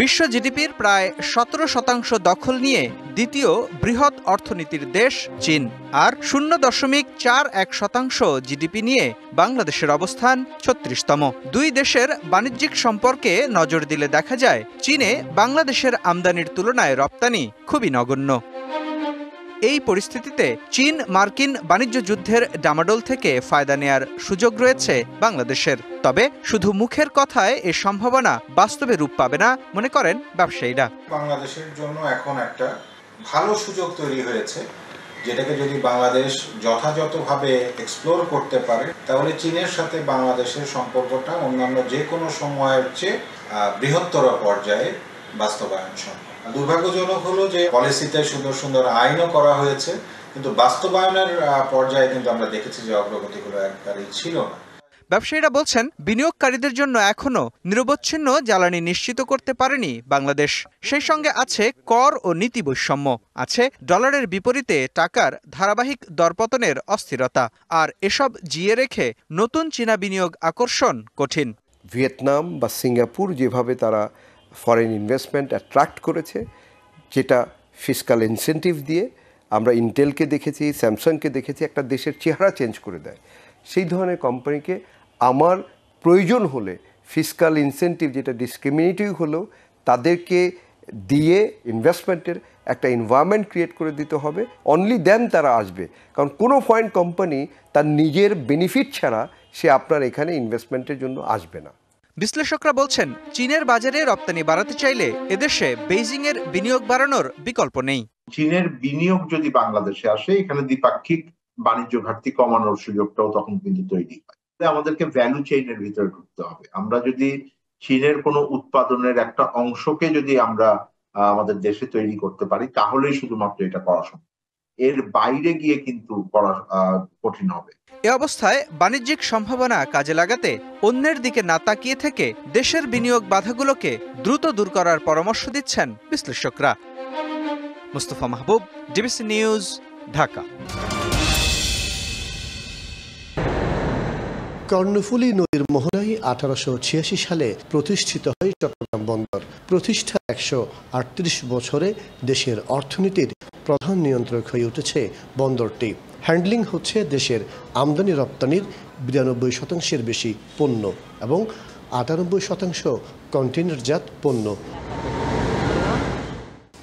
বিশ্ব জিডিপির প্রায় 17% দখল নিয়ে দ্বিতীয় বৃহৎ অর্থনীতির দেশ চীন, আর 0.41% জিডিপি নিয়ে বাংলাদেশের অবস্থান 36তম। দুই দেশের বাণিজ্যিক সম্পর্কে নজর দিলে দেখা যায় চীনে বাংলাদেশের আমদানির তুলনায় রপ্তানি খুবই নগণ্য। এই পরিস্থিতিতে চীন মার্কিন বাণিজ্য যুদ্ধের ডামাডোল থেকে ফায়দা নেয়ার সুযোগ রয়েছে বাংলাদেশের। তবে শুধু মুখের কথায় এ সম্ভাবনা বাস্তবে রূপ পাবে না মনে করেন ব্যবসায়ীরা। বাংলাদেশের জন্য এখন একটা ভালো সুযোগ তৈরি হয়েছে, যেটাকে যদি বাংলাদেশ যথাযথভাবে এক্সপ্লোর করতে পারে তাহলে চীনের সাথে বাংলাদেশের সম্পর্কটা অন্যান্য যে কোনো সময়ের চেয়ে বৃহত্তর পর্যায়ে বাস্তবায়ন সম্ভব। দুর্ভাগ্যজনক হলো যে পলিসিতে সুন্দর সুন্দর আইনও করা হয়েছে, কিন্তু বাস্তবায়নের পর্যায়ে কিন্তু আমরা দেখেছি যে অগ্রগতিগুলো একবারেই ছিল না। ব্যবসায়ীরা বলছেন বিনিয়োগকারীদের জন্য এখনো নিরবচ্ছিন্ন জ্বালানি নিশ্চিত করতে পারেনি বাংলাদেশ। সেই সঙ্গে আছে কর ও নীতি বৈষম্য, আছে ডলারের বিপরীতে টাকার ধারাবাহিক দরপতনের অস্থিরতা, আর এসব জিয়ে রেখে নতুন চীনা বিনিয়োগ আকর্ষণ কঠিন। ভিয়েতনাম বা সিঙ্গাপুর যেভাবে তারা ফরেন ইনভেস্টমেন্ট অ্যাট্রাক্ট করেছে, যেটা ফিসকাল ইনসেন্টিভ দিয়ে, আমরা ইন্টেলকে দেখেছি, স্যামসাংকে দেখেছি, একটা দেশের চেহারা চেঞ্জ করে দেয়। সেই ধরনের কোম্পানিকে আমার প্রয়োজন হলে ফিসকাল ইনসেন্টিভ, যেটা ডিসক্রিমিনেটিভ হলেও তাদেরকে দিয়ে ইনভেস্টমেন্টের একটা এনভায়রনমেন্ট ক্রিয়েট করে দিতে হবে। অনলি দেন তারা আসবে, কারণ কোনো ফরেন কোম্পানি তার নিজের বেনিফিট ছাড়া সে আপনার এখানে ইনভেস্টমেন্টের জন্য আসবে না। বিশ্লেষকরা বলছেন চীনের বাজারে রপ্তানি বাড়াতে চাইলে এদেশে বেইজিংয়ের বিনিয়োগ বাড়ানোর বিকল্প নেই। চীনের বিনিয়োগ যদি বাংলাদেশে আসে, এখানে দ্বিপাক্ষিক বাণিজ্য ঘাটতি কমানোর সুযোগটাও তখন কিন্তু তৈরি হয়। আমাদেরকে ভ্যালু চেইনের ভিতরে ঢুকতে হবে। আমরা যদি চীনের কোনো উৎপাদনের একটা অংশকে যদি আমরা আমাদের দেশে তৈরি করতে পারি, তাহলেই শুধুমাত্র এটা করা সম্ভব। এর বাইরে গিয়ে কিন্তু করা কঠিন হবে। এ অবস্থায় বাণিজ্যিক সম্ভাবনা কাজে লাগাতে অন্যের দিকে না তাকিয়ে থেকে দেশের বিনিয়োগ বাধাগুলোকে দ্রুত দূর করার পরামর্শ দিচ্ছেন বিশ্লেষকরা। মুস্তফা মাহবুব, ডিবিসি নিউজ, ঢাকা। কর্ণফুলী নদীর মোহনায় 1886 সালে প্রতিষ্ঠিত হয় চট্টগ্রাম বন্দর। প্রতিষ্ঠার 138 বছরে দেশের অর্থনীতির প্রধান নিয়ন্ত্রক হয়ে উঠেছে বন্দরটি। হ্যান্ডলিং হচ্ছে দেশের আমদানি রপ্তানির 92% বেশি পণ্য এবং 98% কন্টেইনারজাত পণ্য।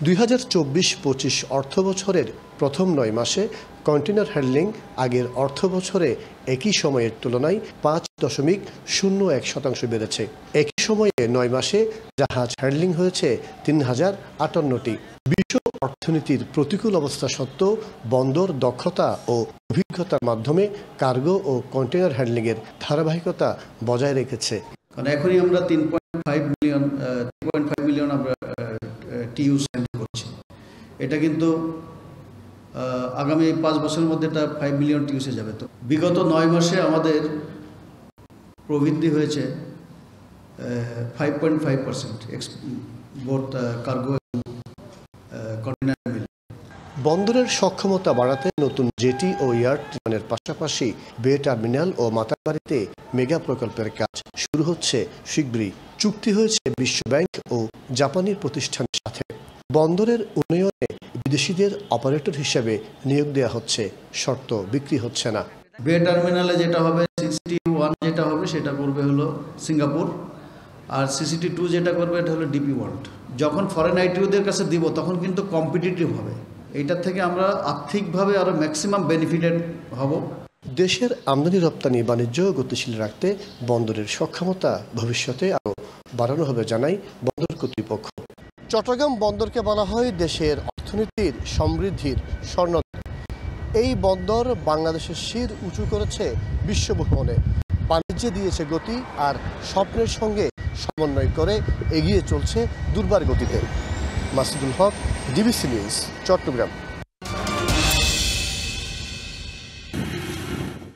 2024-25 অর্থ বছরের প্রথম 9 মাসে কন্টেইনার হ্যান্ডলিং আগের অর্থ বছরে একই সময়ের তুলনায় 5.01% বেড়েছে। একই সময়ে 9 মাসে জাহাজ হ্যান্ডলিং হয়েছে 3058টি। বিশ্ব অর্থনীতির প্রতিকূল অবস্থা সত্ত্বেও বন্দর দক্ষতা ও অভিজ্ঞতার মাধ্যমে কার্গো ও কন্টেইনার হ্যান্ডলিংয়ের ধারাবাহিকতা বজায় রেখেছে। কারণ এখনই আমরা 3.5 মিলিয়ন আমরা টিইউ সেন্ড করছি। এটা কিন্তু আগামী 5 বছরের মধ্যে এটা 5 মিলিয়ন টিইউসে যাবে। তো বিগত 9 মাসে আমাদের প্রবৃদ্ধি হয়েছে 5.5% বোথ কার্গো এবং কন্টেইনার মিল। বন্দরের সক্ষমতা বাড়াতে নতুন জেটি ও ইয়ার্ড নির্মাণের পাশাপাশি বে টার্মিনাল ও মাতারবাড়িতে মেগা প্রকল্পের কাজ শুরু হচ্ছে শিগগিরই। চুক্তি হয়েছে বিশ্ব ব্যাংক ও জাপানি প্রতিষ্ঠানের সাথে। বন্দরের উন্নয়নে বিদেশিদের অপারেটর হিসেবে নিয়োগ দেওয়া হচ্ছে, শর্ত বিক্রি হচ্ছে না। বে টার্মিনালে যেটা হবে, CCT1 যেটা হবে সেটা করবে হলো সিঙ্গাপুর, আর CCT2 যেটা করবে এটা হলো ডিপি ওয়ার্ল্ড। যখন ফরেন আইটিওদের কাছে দিব তখন কিন্তু কম্পিটিটিভ হবে। এইটার থেকে আমরা আর্থিকভাবে আরও ম্যাক্সিমাম বেনিফিটেড হব। দেশের আমদানি রপ্তানি বাণিজ্য গতিশীল রাখতে বন্দরের সক্ষমতা ভবিষ্যতে আরও বাড়ানো হবে জানায় বন্দর কর্তৃপক্ষ। চট্টগ্রাম বন্দরকে বলা হয় দেশের অর্থনীতির সমৃদ্ধির স্বর্ণদ্বার। এই বন্দর বাংলাদেশের শির উঁচু করেছে বিশ্বভ্রমণে, বাণিজ্যে দিয়েছে গতি, আর স্বপ্নের সঙ্গে সমন্বয় করে এগিয়ে চলছে দুর্বার গতিতে। মাসুদুল হক, ডিবিসি নিউজ, চট্টগ্রাম।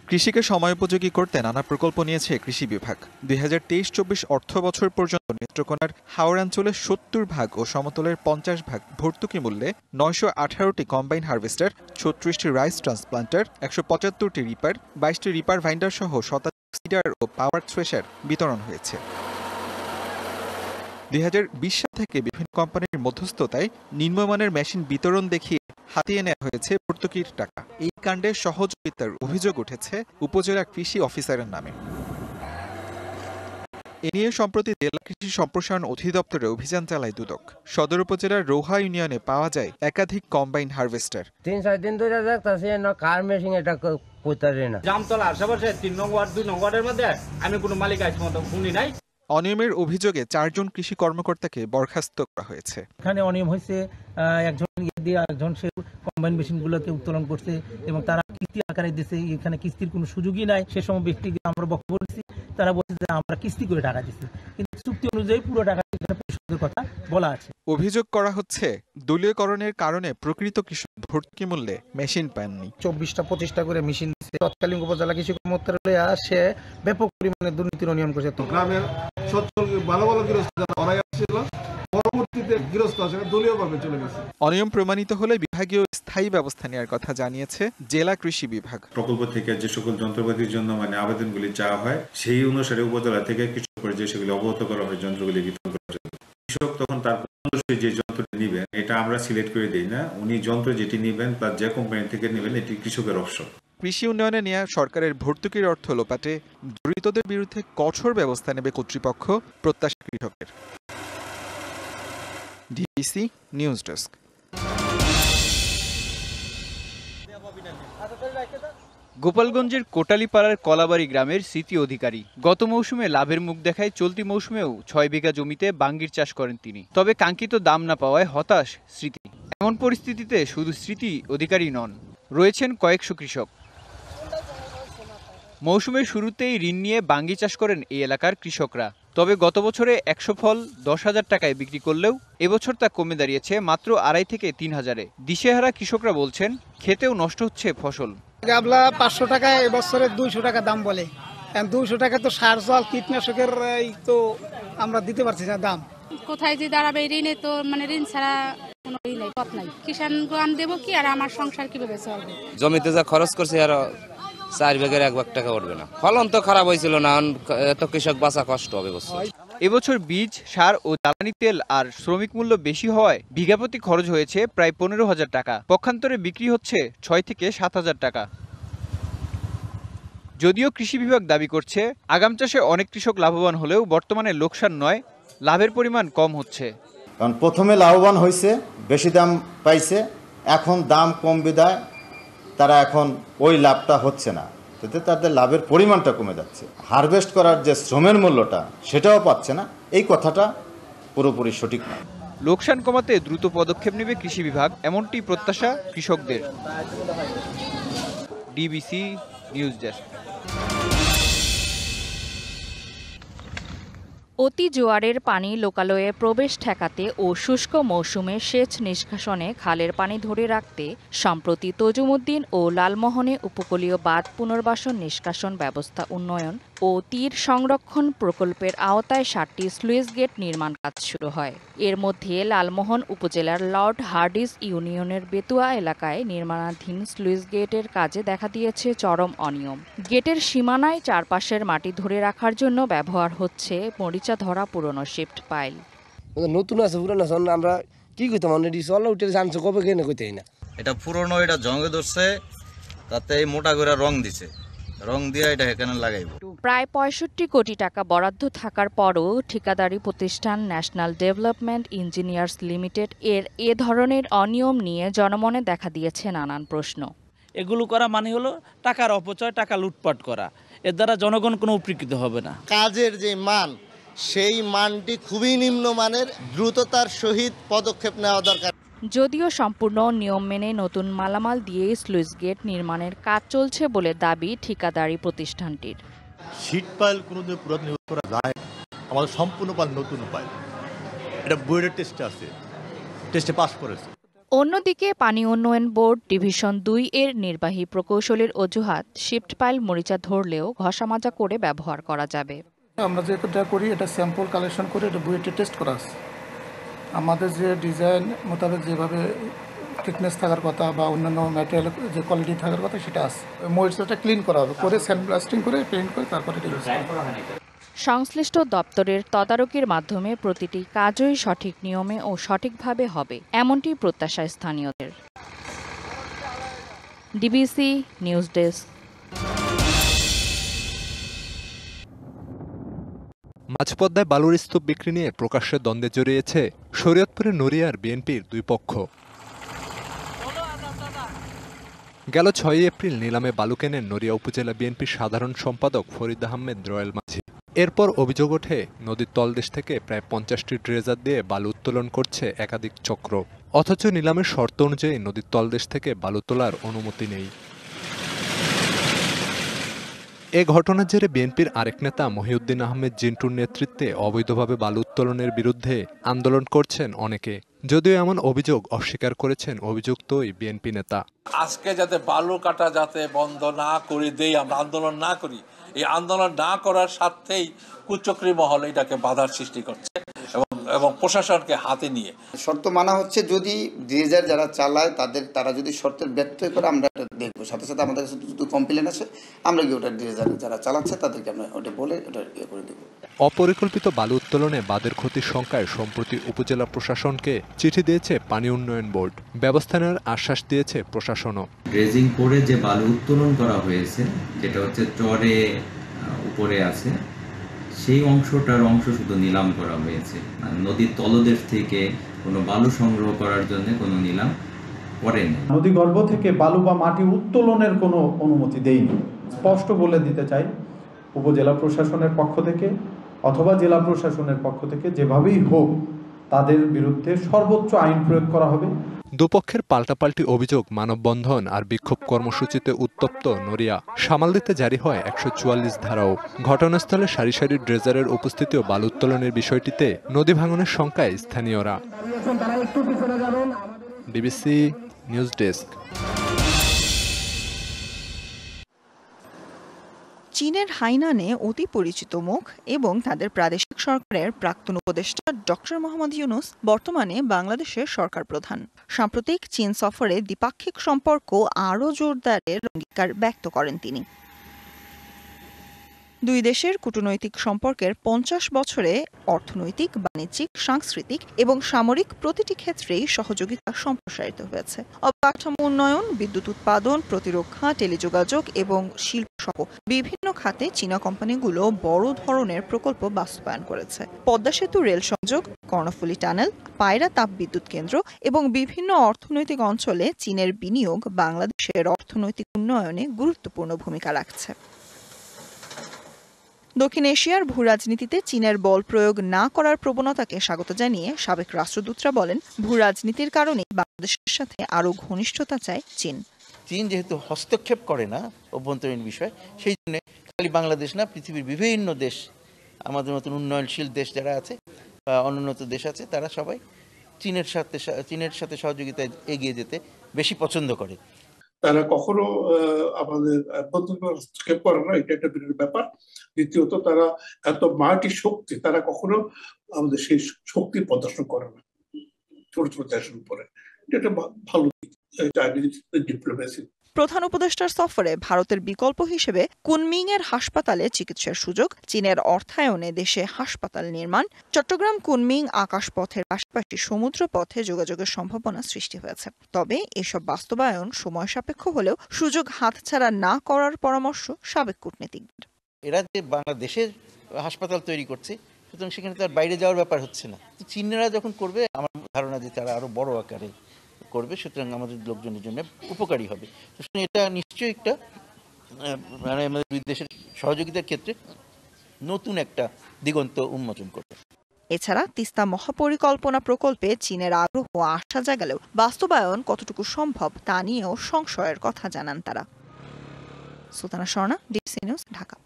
কৃষিকে সময়োপযোগী করতে নানা প্রকল্প নিয়েছে কৃষি বিভাগ। 2023-24 অর্থ বছর পর্যন্ত নেত্রকোনার হাওড়াঞ্চলে 70% ও সমতলের 50% ভর্তুকি মূল্যে 918টি কম্বাইন হারভেস্টার, 36টি রাইস ট্রান্সপ্লান্টার, 175টি রিপার, 22টি রিপার ভাইন্ডার সহ 27 সিডার ও পাওয়ার থ্রেশার বিতরণ হয়েছে। 2020 সাল থেকে বিভিন্ন কোম্পানির মধ্যস্থতায় নিম্নমানের মেশিন বিতরণ দেখিয়ে হাতিয়ে নেওয়া হয়েছে ভর্তুকির টাকা। এই কাণ্ডে সহযোগিতার অভিযোগ উঠেছে উপজেলা কৃষি অফিসারের নামে। এ নিয়ে সম্প্রতি জেলা কৃষি সম্প্রসারণ অধিদপ্তরে অভিযান চালায় দুদক। সদর উপজেলার রোহা ইউনিয়নে পাওয়া যায় একাধিক কম্বাইন হারভেস্টার। 3-4 দিন ধরে দেখতাছি কার মেশিন এটা কইতারে না। জামতলা আশেপাশে 3 নং ওয়ার্ড 2 নং ওয়ার্ডের মধ্যে আমি কোনো মালিক আইছি মতো শুনি নাই। অনিয়মের অভিযোগে 4 জন কৃষি কর্মকর্তাকে বরখাস্ত করা হয়েছে। এখানে অনিয়ম হয়েছে, একজন দিয়ে একজন সে কম্বাইন মেশিনগুলোকে উত্তোলন করছে এবং তারা কিস্তি আকারে দিচ্ছে। এখানে কিস্তির কোনো সুযোগই নাই। সে সময় ব্যক্তিকে আমরা বক্তব্য দিচ্ছি, তারা বলছে যে আমরা কিস্তি করে টাকা দিচ্ছি, কিন্তু চুক্তি অনুযায়ী পুরো টাকা এখানে পরিশোধের কথা বলা আছে। অভিযোগ করা হচ্ছে দলীয়করণের কারণে প্রকৃত কৃষক ভর্তুকি মূল্যে মেশিন পাননি। 24টা করে মেশিন দিচ্ছে। তৎকালীন উপজেলা কৃষি কর্মকর্তা সে ব্যাপক পরিমাণে দুর্নীতির অনিয়ম করেছে। গ্রামের সচ্ছল ভালো ভালো গৃহস্থ যারা ওরাই আসছিল, পরবর্তীতে গৃহস্থ আসলে দলীয়ভাবে চলে গেছে। অনিয়ম প্রমাণিত হলে বিভাগীয় স্থায়ী ব্যবস্থা নেওয়ার কথা জানিয়েছে জেলা কৃষি বিভাগ। প্রকল্প থেকে যে সকল যন্ত্রপাতির জন্য আবেদনগুলি চাওয়া হয়, সেই অনুসারে উপজেলা থেকে কৃষকের যে সেগুলি অবগত করা হয় যন্ত্রগুলি বিতরণ করার জন্য। কৃষক তখন তার যে যন্ত্রটি নেবেন এটা আমরা সিলেক্ট করে দিই না, উনি যন্ত্র যেটি নেবেন তার যে কোম্পানি থেকে নেবেন এটি কৃষকের অপশন। কৃষি উন্নয়নে নেওয়া সরকারের ভর্তুকির অর্থ লোপাটে জড়িতদের বিরুদ্ধে কঠোর ব্যবস্থা নেবে কর্তৃপক্ষ, প্রত্যাশা কৃষকের। DBC news desk. গোপালগঞ্জের কোটালীপাড়ার কলাবাড়ি গ্রামের স্মৃতি অধিকারী গত মৌসুমে লাভের মুখ দেখায় চলতি মৌসুমেও 6 বিঘা জমিতে বাঙ্গির চাষ করেন তিনি। তবে কাঙ্ক্ষিত দাম না পাওয়ায় হতাশ স্মৃতি। এমন পরিস্থিতিতে শুধু স্মৃতি অধিকারী নন, রয়েছেন কয়েকশো কৃষক। মৌসুমের শুরুতেই ঋণ নিয়ে বাঙ্গি চাষ করেন এই এলাকার কৃষকরা। তবে গত বছরে 100 ফল 10,000 টাকায় বিক্রি করলেও এবছর তা কমে দাঁড়িয়েছে মাত্র 2,500 থেকে 3,000-এ। দিশেহারা কৃষকরা বলছেন খেতেও নষ্ট হচ্ছে ফসল। গাবলা 500 টাকা, এবছরে 200 টাকা দাম বলে। 200 টাকা তো সার জল কীটনাশকের তো আমরা দিতে পারছি না দাম। কোথায় যে দাঁড়াবে ঋণে, তো ঋণ ছাড়া কোনো ই নাই, পথ নাই। কিষাণ গান দেবো কি, আর আমার সংসার কিভাবে চলবে? জমিতে যা খরচ করছে আর 4 বিঘার 1 লাখ টাকা উঠবে না। ফলন তো খারাপ হয়েছিল না, এত কৃষক বাঁচা কষ্ট হবে। এবছর বীজ, সার ও জ্বালানি তেল আর শ্রমিক মূল্য বেশি হওয়ায় বিঘাপ্রতি খরচ হয়েছে প্রায় 15,000 টাকা। পক্ষান্তরে বিক্রি হচ্ছে 6 থেকে 7,000 টাকা। যদিও কৃষি বিভাগ দাবি করছে আগাম চাষে অনেক কৃষক লাভবান হলেও বর্তমানে লোকসান নয়, লাভের পরিমাণ কম হচ্ছে। কারণ প্রথমে লাভবান হয়েছে, বেশি দাম পাইছে, এখন দাম কম বিধায় তারা এখন ওই লাভটা হচ্ছে না, তাতে তাদের লাভের পরিমাণটা কমে যাচ্ছে। হারভেস্ট করার যে শ্রমের মূল্যটা সেটাও পাচ্ছে না, এই কথাটা পুরোপুরি সঠিক নয়। লোকসান কমাতে দ্রুত পদক্ষেপ নেবে কৃষি বিভাগ, এমনটি প্রত্যাশা কৃষকদের। DBC news desk. অতি জোয়ারের পানি লোকালয়ে প্রবেশ ঠেকাতে ও শুষ্ক মৌসুমে সেচ নিষ্কাশনে খালের পানি ধরে রাখতে সম্প্রতি তজুমুদ্দিন ও লালমোহনে উপকূলীয় বাঁধ পুনর্বাসন নিষ্কাশন ব্যবস্থা উন্নয়ন ও তীর সংরক্ষণ প্রকল্পের আওতায় 7টি স্লুইস গেট নির্মাণ কাজ শুরু হয়। এর মধ্যে লালমোহন উপজেলার লর্ড হার্ডিস ইউনিয়নের বেতুয়া এলাকায় নির্মাণাধীন স্লুইস গেটের কাজে দেখা দিয়েছে চরম অনিয়ম। গেটের সীমানায় চারপাশের মাটি ধরে রাখার জন্য ব্যবহার হচ্ছে মরিচা ধরা পুরনো শিফট পাইল। নতুন আছে পুরনো আছে, আমরা কি কইতাম, চল উঠে জানছো কবে কেন কইতেই না। এটা পুরনো, এটা জঙ্গে ধরছে, তাতে মোটা করে রং দিছে, রং দিয়ে এটা এখানে লাগাইব। প্রায় 65 কোটি টাকা বরাদ্দ থাকার পরও ঠিকাদারি প্রতিষ্ঠান ন্যাশনাল ডেভেলপমেন্ট ইঞ্জিনিয়ার্স লিমিটেড এর এ ধরনের অনিয়ম নিয়ে জনমনে দেখা দিয়েছে নানান প্রশ্ন। এগুলো করা মানে হলো টাকার অপচয়, টাকা লুটপাট করা। এর দ্বারা জনগণ কোনো উপকৃত হবে না। কাজের যে মান, সেই মানটি খুবই নিম্নমানের, দ্রুততার সহিত পদক্ষেপ নেওয়া দরকার। যদিও সম্পূর্ণ নিয়ম মেনে নতুন মালামাল দিয়ে স্লুইস গেট নির্মাণের কাজ চলছে বলে দাবি ঠিকাদারি প্রতিষ্ঠানটির। শীট পাইল কোনোদিন পুরাতন ইউজ করা যায়, আমাদের সম্পূর্ণ পাইল নতুন পাইল, এটা বোর্ডের টেস্টে আছে, টেস্টে পাস করেছে। অন্যদিকে পানি উন্নয়ন বোর্ড ডিভিশন 2 এর নির্বাহী প্রকৌশলীর অজুহাত শিফট পাইল মরিচা ধরলেও ঘষা মাজা করে ব্যবহার করা যাবে। আমরা যেটা করি এটা স্যাম্পল কালেকশন করে এটা বুয়েটে টেস্ট করা আছে। আমাদের যে ডিজাইন মোতাবেক যেভাবে থিকনেস থাকার কথা বা অন্যান্য ম্যাটেরিয়াল যে কোয়ালিটি থাকার কথা সেটা আছে। মরিচাটা ক্লিন করা হবে, করে স্যান্ড ব্লাস্টিং করে পেইন্ট করে তারপরে এটা ইউজ করা হবে। সংশ্লিষ্ট দপ্তরের তদারকির মাধ্যমে প্রতিটি কাজই সঠিক নিয়মে ও সঠিকভাবে হবে, এমনটি প্রত্যাশা স্থানীয়দের। DBC news desk. মাঝপদ্মায় বালুর স্তূপ বিক্রি নিয়ে প্রকাশ্যে দ্বন্দ্বে জড়িয়েছে শরীয়তপুরের নড়িয়ার বিএনপির দুই পক্ষ। গেল 6 এপ্রিল নিলামে বালু কেনেন নড়িয়া উপজেলা বিএনপির সাধারণ সম্পাদক ফরিদ আহমেদ রয়েল মাঝি। এরপর অভিযোগ ওঠে নদীর তলদেশ থেকে প্রায় 50টি ড্রেজার দিয়ে বালু উত্তোলন করছে একাধিক চক্র, অথচ নিলামের শর্ত অনুযায়ী নদীর তলদেশ থেকে বালু তোলার অনুমতি নেই। এ ঘটনার জেরে বিএনপির আরেক নেতা মহিউদ্দিন আহমেদ জিন্টুর নেতৃত্বে অবৈধভাবে বালু উত্তোলনের বিরুদ্ধে আন্দোলন করছেন অনেকে, যদিও এমন অভিযোগ অস্বীকার করেছেন অভিযুক্ত ওই বিএনপি নেতা। আজকে যাতে বালু কাটা যাতে বন্ধ না করে দেই, আমরা আন্দোলন না করি, এই আন্দোলন না করার সাথেই কুচক্রী মহল এটাকে বাধার সৃষ্টি করছে এবং প্রশাসনকে হাতে নিয়ে শর্ত মানা হচ্ছে। যদি ড্রেজার যারা চালায় তারা যদি শর্তের ব্যত্যয় করে আমরা এটা দেখবো, সাথে সাথে আমাদের কাছে যদি কমপ্লেন আসে আমরা কি ওটা ড্রেজার যারা চালাচ্ছে তাদেরকে আমরা ওটা বলে ওটা ইয়ে করে দেবো। অপরিকল্পিত বালু উত্তোলনে বাদের ক্ষতির শঙ্কায় সম্প্রতি উপজেলা প্রশাসনকে চিঠি দিয়েছে পানি উন্নয়ন বোর্ড। ব্যবস্থা নেওয়ার আশ্বাস দিয়েছে প্রশাসনও। ড্রেজিং করে যে বালু উত্তোলন করা হয়েছে, যেটা হচ্ছে চরে উপরে আছে, সেই অংশটার অংশ শুধু নিলাম করা হয়েছে। নদীর তলদেশ থেকে কোনো বালু সংগ্রহ করার জন্য কোনো নিলাম করেনি। নদীগর্ভ থেকে বালু বা মাটি উত্তোলনের কোনো অনুমতি দেয়নি। স্পষ্ট বলে দিতে চাই, উপজেলা প্রশাসনের পক্ষ থেকে অথবা জেলা প্রশাসনের পক্ষ থেকে যেভাবেই হোক তাদের বিরুদ্ধে সর্বোচ্চ আইন প্রয়োগ করা হবে। দুপক্ষের পাল্টাপাল্টি অভিযোগ, মানববন্ধন আর বিক্ষোভ কর্মসূচিতে উত্তপ্ত নড়িয়া। সামাল দিতে জারি হয় 144 ধারাও। ঘটনাস্থলে সারি সারি ড্রেজারের উপস্থিতি ও বালু উত্তোলনের বিষয়টিতে নদী ভাঙনের শঙ্কায় স্থানীয়রা। DBC news desk. চীনের হাইনানে অতি পরিচিত মুখ এবং তাদের প্রাদেশিক সরকারের প্রাক্তন উপদেষ্টা ডক্টর মোহাম্মদ ইউনুস বর্তমানে বাংলাদেশের সরকার প্রধান। সাম্প্রতিক চীন সফরে দ্বিপাক্ষিক সম্পর্ক আরও জোরদারের অঙ্গীকার ব্যক্ত করেন তিনি। দুই দেশের কূটনৈতিক সম্পর্কের 50 বছরে অর্থনৈতিক, বাণিজ্যিক, সাংস্কৃতিক এবং সামরিক প্রতিটি ক্ষেত্রেই সহযোগিতা সম্প্রসারিত হয়েছে। অবকাঠামো উন্নয়ন, বিদ্যুৎ উৎপাদন, প্রতিরক্ষা, টেলিযোগাযোগ এবং শিল্প সহ বিভিন্ন খাতে চীনা কোম্পানিগুলো বড় ধরনের প্রকল্প বাস্তবায়ন করেছে। পদ্মা সেতু রেল সংযোগ, কর্ণফুলী টানেল, পায়রা তাপবিদ্যুৎ কেন্দ্র এবং বিভিন্ন অর্থনৈতিক অঞ্চলে চীনের বিনিয়োগ বাংলাদেশের অর্থনৈতিক উন্নয়নে গুরুত্বপূর্ণ ভূমিকা রাখছে। দক্ষিণ এশিয়ার ভূরাজনীতিতে চীনের বল প্রয়োগ না করার প্রবণতাকে স্বাগত জানিয়ে সাবেক রাষ্ট্রদূতরা বলেন, ভূরাজনীতির কারণে বাংলাদেশের সাথে আরও ঘনিষ্ঠতা চায় চীন। চীন যেহেতু হস্তক্ষেপ করে না অভ্যন্তরীণ বিষয়, সেই জন্য খালি বাংলাদেশ না, পৃথিবীর বিভিন্ন দেশ, আমাদের মতন উন্নয়নশীল দেশ যারা আছে বা অনুন্নত দেশ আছে, তারা সবাই চীনের সাথে সহযোগিতায় এগিয়ে যেতে বেশি পছন্দ করে। তারা কখনো আমাদের হস্তক্ষেপ করে না, এটা একটা বিরাট ব্যাপার। দ্বিতীয়ত, তারা এত মাল্টি শক্তি, তারা কখনো আমাদের সেই শক্তি প্রদর্শন করে না ছোট ছোট দেশের উপরে। এটা ভালো ডিপ্লোমেসি। প্রধান উপদেষ্টার সফরে ভারতের বিকল্প হিসেবে কুনমিং এর হাসপাতালে চিকিৎসার সুযোগ, চীনের অর্থায়নে দেশে হাসপাতাল নির্মাণ, চট্টগ্রাম কুনমিং আকাশপথের পাশাপাশি সমুদ্র পথে যোগাযোগের সম্ভাবনা সৃষ্টি হয়েছে। তবে এসব বাস্তবায়ন সময় সাপেক্ষ হলেও সুযোগ হাতছাড়া না করার পরামর্শ সাবেক কূটনীতিকদের। এরা যে বাংলাদেশের হাসপাতাল তৈরি করছে, সুতরাং সেখানে তার বাইরে যাওয়ার ব্যাপার হচ্ছে না। চীনেরা যখন করবে, আমার ধারণা যে তারা আরো বড় আকারে করবে, সুতরাং আমাদের লোকজনের জন্য উপকারী হবে। এটা নিশ্চয়ই একটা মানে আমাদের দুই দেশের সহযোগিতার ক্ষেত্রে নতুন একটা দিগন্ত উন্মোচন করবে। এছাড়া তিস্তা মহাপরিকল্পনা প্রকল্পে চীনের আগ্রহ আশা জাগালেও বাস্তবায়ন কতটুকু সম্ভব তা নিয়েও সংশয়ের কথা জানান তারা। Sultana Swarna, DBC news, Dhaka.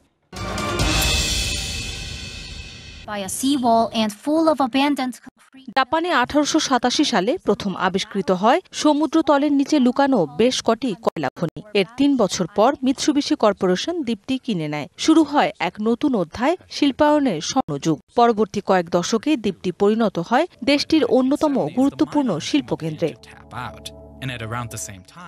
জাপানে 1887 সালে প্রথম আবিষ্কৃত হয় সমুদ্রতলের নিচে লুকানো বেশ কটি কয়লা খনি। এর 3 বছর পর মিৎসুবিশি কর্পোরেশন দ্বীপটি কিনে নেয়। শুরু হয় এক নতুন অধ্যায়, শিল্পায়নের স্বর্ণযুগ। পরবর্তী কয়েক দশকে দ্বীপটি পরিণত হয় দেশটির অন্যতম গুরুত্বপূর্ণ শিল্পকেন্দ্রে।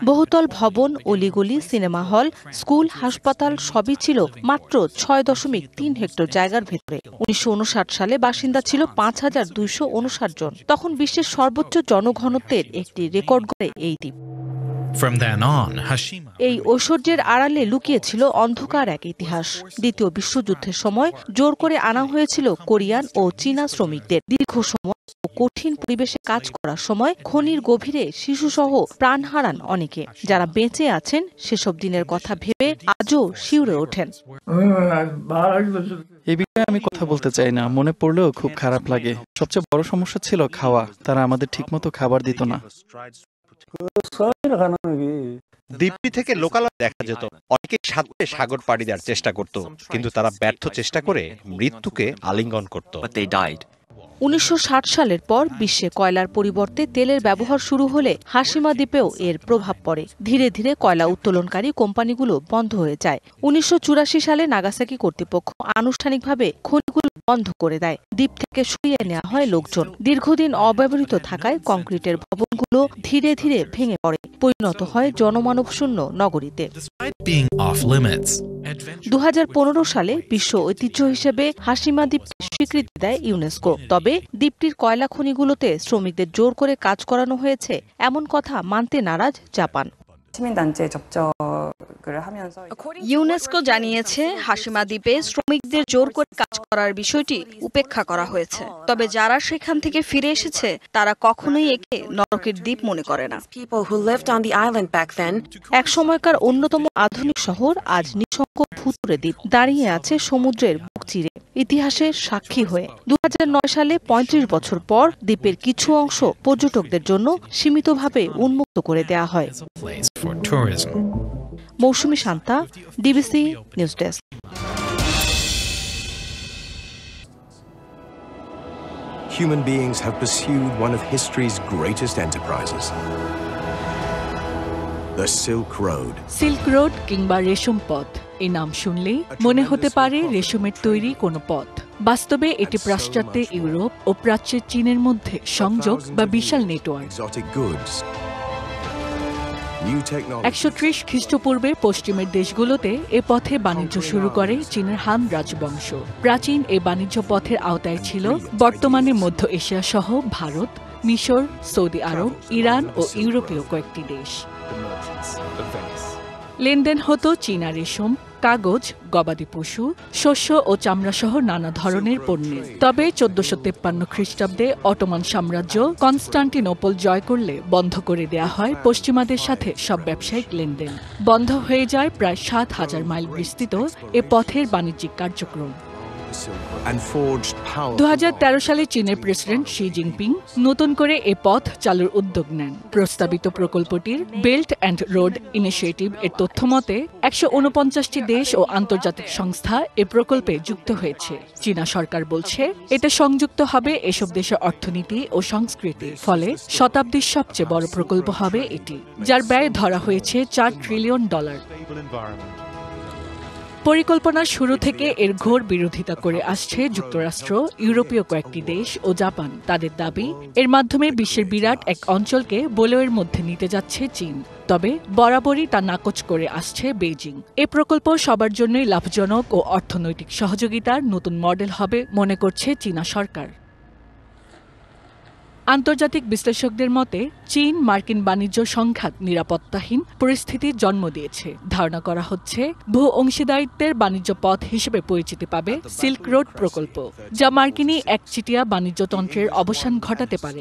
বহুতল ভবন, অলিগলি, সিনেমা হল, স্কুল, হাসপাতাল সবই ছিল মাত্র 6.3 হেক্টর জায়গার ভেতরে। 1959 সালে বাসিন্দা ছিল 5259 জন। তখন বিশ্বের সর্বোচ্চ জনঘনত্বের একটি রেকর্ড গড়ে এই দ্বীপ। এই ঐশ্বর্যের আড়ালে লুকিয়েছিল অন্ধকার এক ইতিহাস। দ্বিতীয় বিশ্বযুদ্ধের সময় জোর করে আনা হয়েছিল কোরিয়ান ও চীনা শ্রমিকদের। দীর্ঘ সময় ও কঠিন পরিবেশে কাজ করার সময় খনির গভীরে শিশুসহ প্রাণ হারান অনেকে। যারা বেঁচে আছেন সেসব দিনের কথা ভেবে আজও শিউরে ওঠেন। এই বিষয়ে আমি কথা বলতে চাই না, মনে পড়লেও খুব খারাপ লাগে। সবচেয়ে বড় সমস্যা ছিল খাওয়া। তারা আমাদের ঠিকমতো খাবার দিত না। দ্বীপটি থেকে লোকালয় দেখা যেত। অনেকে সাথে সাগর পাড়ি দেওয়ার চেষ্টা করত, কিন্তু তারা ব্যর্থ চেষ্টা করে মৃত্যুকে আলিঙ্গন করত। 1960 সালের পর বিশ্বে কয়লার পরিবর্তে তেলের ব্যবহার শুরু হলে হাশিমা দ্বীপেও এর প্রভাব পড়ে। ধীরে ধীরে কয়লা উত্তোলনকারী কোম্পানিগুলো বন্ধ হয়ে যায়। 1984 সালে নাগাসাকি কর্তৃপক্ষ আনুষ্ঠানিকভাবে খনিগুলো বন্ধ করে দেয়। দ্বীপ থেকে সরিয়ে নেওয়া হয় লোকজন। দীর্ঘদিন অব্যবহৃত থাকায় কংক্রিটের ভবনগুলো ধীরে ধীরে ভেঙে পড়ে, পরিণত হয় জনমানবশূন্য নগরীতে। 2015 সালে বিশ্ব ঐতিহ্য হিসেবে হাশিমা দ্বীপকে স্বীকৃতি দেয় ইউনেস্কো। তবে দ্বীপটির কয়লা খনিগুলোতে শ্রমিকদের জোর করে কাজ করানো হয়েছে এমন কথা মানতে নারাজ জাপান। ইউনেস্কো জানিয়েছে হাশিমা দ্বীপে শ্রমিকদের জোর করে কাজ করার বিষয়টি উপেক্ষা করা হয়েছে। তবে যারা সেখান থেকে ফিরে এসেছে তারা কখনোই একে নরকের দ্বীপ মনে করে না। এক সময়কার অন্যতম আধুনিক শহর আজ নিঃসঙ্গ ভুতুড়ে দ্বীপ, দাঁড়িয়ে আছে সমুদ্রের বুক চিরে, ইতিহাসের সাক্ষী হয়ে। 2009 সালে 35 বছর পর দ্বীপের কিছু অংশ পর্যটকদের জন্য সীমিতভাবে উন্মুক্ত করে দেয়া হয়। Mousumi Shanta, DBC news desk. Human beings have pursued one of history's greatest enterprises. The Silk Road. Silk road কিংবা রেশম পথ, এই নাম শুনলেই মনে হতে পারে রেশমের তৈরি কোনো পথ। বাস্তবে এটি পাশ্চাত্যে ইউরোপ ও প্রাচ্যের চীনের মধ্যে সংযোগ বা বিশাল নেটওয়ার্ক। 130 খ্রিস্টপূর্বে পশ্চিমের দেশগুলোতে এ পথে বাণিজ্য শুরু করে চীনের হান রাজবংশ। প্রাচীন এই বাণিজ্য পথের আওতায় ছিল বর্তমানে মধ্য এশিয়া সহ ভারত, মিশর, সৌদি আরব, ইরান ও ইউরোপীয় কয়েকটি দেশ। লেনদেন হতো চীনা রেশম, কাগজ, গবাদি পশু, শস্য ও চামড়া সহ নানা ধরনের পণ্যের। তবে 1453 খ্রিস্টাব্দে অটোমান সাম্রাজ্য কনস্টান্টিনোপল জয় করলে বন্ধ করে দেয়া হয় পশ্চিমাদের সাথে সব ব্যবসায়িক লেনদেন। বন্ধ হয়ে যায় প্রায় 7000 মাইল বিস্তৃত এ পথের বাণিজ্যিক কার্যক্রম। 2013 সালে চীনের প্রেসিডেন্ট শি জিনপিং নতুন করে এ পথ চালুর উদ্যোগ নেন। প্রস্তাবিত প্রকল্পটির বেল্ট অ্যান্ড রোড ইনিশিয়েটিভ এর তথ্য মতে 149টি দেশ ও আন্তর্জাতিক সংস্থা এ প্রকল্পে যুক্ত হয়েছে। চীনা সরকার বলছে এতে সংযুক্ত হবে এসব দেশের অর্থনীতি ও সংস্কৃতি। ফলে শতাব্দীর সবচেয়ে বড় প্রকল্প হবে এটি, যার ব্যয় ধরা হয়েছে $4 ট্রিলিয়ন। পরিকল্পনার শুরু থেকে এর ঘোর বিরোধিতা করে আসছে যুক্তরাষ্ট্র, ইউরোপীয় কয়েকটি দেশ ও জাপান। তাদের দাবি এর মাধ্যমে বিশ্বের বিরাট এক অঞ্চলকে বলয়ের মধ্যে নিতে যাচ্ছে চীন। তবে বরাবরই তা নাকচ করে আসছে বেইজিং। এ প্রকল্প সবার জন্যই লাভজনক ও অর্থনৈতিক সহযোগিতার নতুন মডেল হবে মনে করছে চীনা সরকার। আন্তর্জাতিক বিশ্লেষকদের মতে চীন মার্কিন বাণিজ্য সংঘাত নিরাপত্তাহীন পরিস্থিতির জন্ম দিয়েছে। ধারণা করা হচ্ছে ভূ অংশীদারিত্বের বাণিজ্য পথ হিসেবে পরিচিতি পাবে সিল্ক রোড প্রকল্প, যা মার্কিনী একচেটিয়া বাণিজ্যতন্ত্রের অবসান ঘটাতে পারে।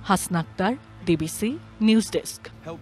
Hasna Akter, DBC news desk.